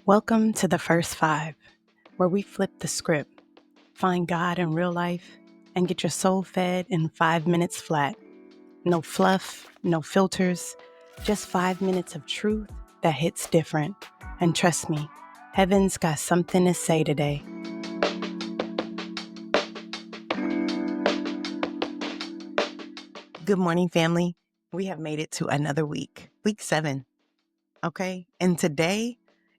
Welcome to the First Five, where we flip the script, find God in real life, and get your soul fed in 5 minutes flat. No fluff, no filters, just 5 minutes of truth that hits different. And trust me, heaven's got something to say today. Good morning, family. We have made it to another week 7. Okay? And today,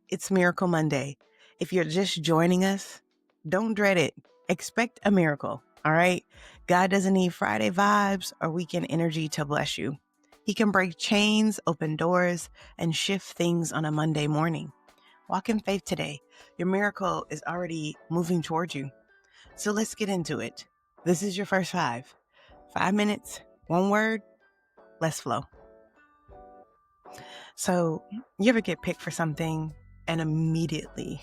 it's Miracle Monday. If you're just joining us, don't dread it. Expect a miracle, all right? God doesn't need Friday vibes or weekend energy to bless you. He can break chains, open doors, and shift things on a Monday morning. Walk in faith today. Your miracle is already moving towards you. So let's get into it. This is your first 5. 5 minutes, one word, let's flow. So, you ever get picked for something and immediately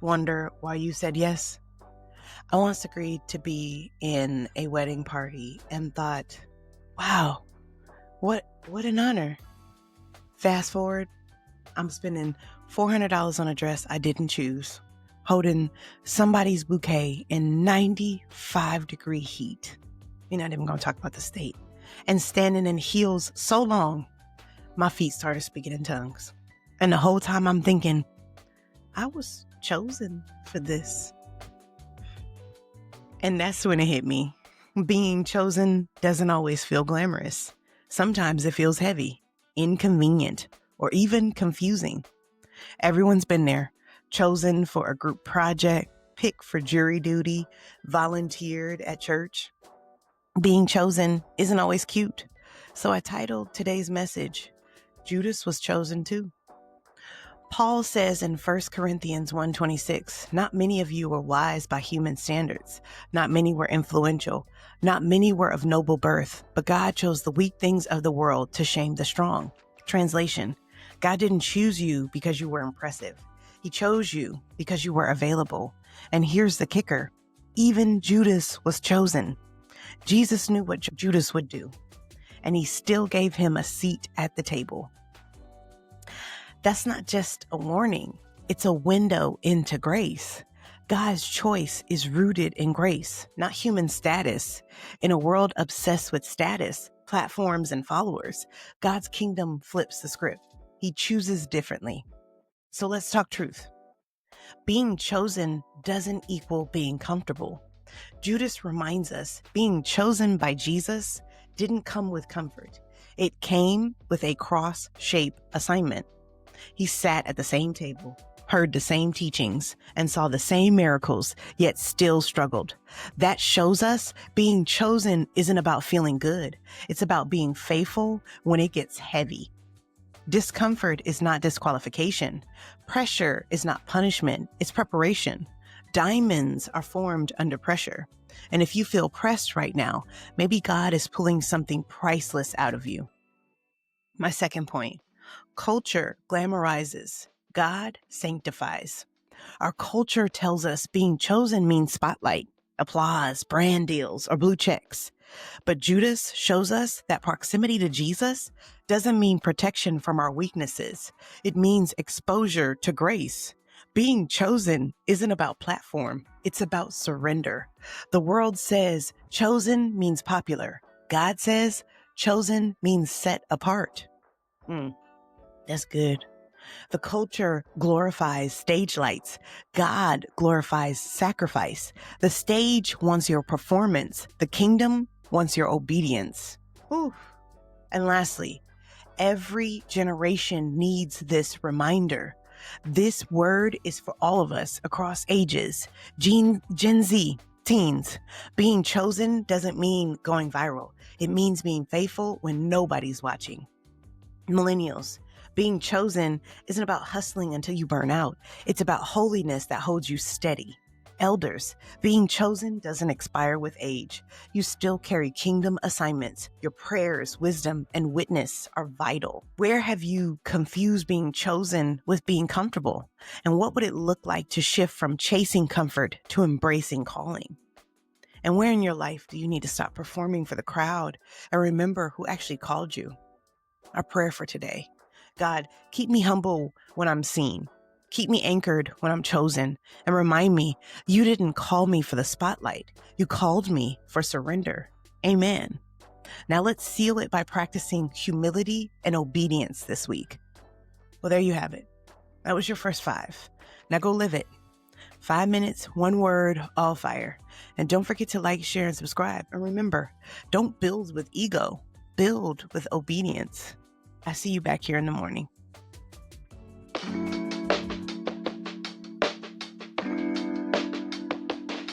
wonder why you said yes? I once agreed to be in a wedding party and thought, wow, what an honor. Fast forward, I'm spending $400 on a dress I didn't choose, holding somebody's bouquet in 95-degree heat. We're not even going to talk about the state. And standing in heels so long, my feet started speaking in tongues. And the whole time I'm thinking, I was chosen for this. And that's when it hit me. Being chosen doesn't always feel glamorous. Sometimes it feels heavy, inconvenient, or even confusing. Everyone's been there, chosen for a group project, picked for jury duty, volunteered at church. Being chosen isn't always cute. So I titled today's message, Judas was chosen too. Paul says in 1 Corinthians 1:26, not many of you were wise by human standards. Not many were influential. Not many were of noble birth. But God chose the weak things of the world to shame the strong. Translation, God didn't choose you because you were impressive. He chose you because you were available. And here's the kicker. Even Judas was chosen. Jesus knew what Judas would do, and he still gave him a seat at the table. That's not just a warning. It's a window into grace. God's choice is rooted in grace, not human status. In a world obsessed with status, platforms, and followers, God's kingdom flips the script. He chooses differently. So let's talk truth. Being chosen doesn't equal being comfortable. Judas reminds us being chosen by Jesus didn't come with comfort. It came with a cross-shaped assignment. He sat at the same table, heard the same teachings, and saw the same miracles, yet still struggled. That shows us being chosen isn't about feeling good. It's about being faithful when it gets heavy. Discomfort is not disqualification. Pressure is not punishment. It's preparation. Diamonds are formed under pressure. And if you feel pressed right now, maybe God is pulling something priceless out of you. My second point. Culture glamorizes. God sanctifies. Our culture tells us being chosen means spotlight, applause, brand deals, or blue checks. But Judas shows us that proximity to Jesus doesn't mean protection from our weaknesses. It means exposure to grace. Being chosen isn't about platform. It's about surrender. The world says chosen means popular. God says chosen means set apart. That's good. The culture glorifies stage lights. God glorifies sacrifice. The stage wants your performance. The kingdom wants your obedience. Ooh. And lastly, every generation needs this reminder. This word is for all of us across ages. Gen Z, teens. Being chosen doesn't mean going viral. It means being faithful when nobody's watching. Millennials. Being chosen isn't about hustling until you burn out. It's about holiness that holds you steady. Elders, being chosen doesn't expire with age. You still carry kingdom assignments. Your prayers, wisdom, and witness are vital. Where have you confused being chosen with being comfortable? And what would it look like to shift from chasing comfort to embracing calling? And where in your life do you need to stop performing for the crowd and remember who actually called you? Our prayer for today. God, keep me humble when I'm seen. Keep me anchored when I'm chosen and remind me you didn't call me for the spotlight. You called me for surrender. Amen. Now let's seal it by practicing humility and obedience this week. Well, there you have it. That was your first 5. Now go live it. 5 minutes, 1 word, all fire. And don't forget to like, share, and subscribe. And remember, don't build with ego. Build with obedience. I see you back here in the morning.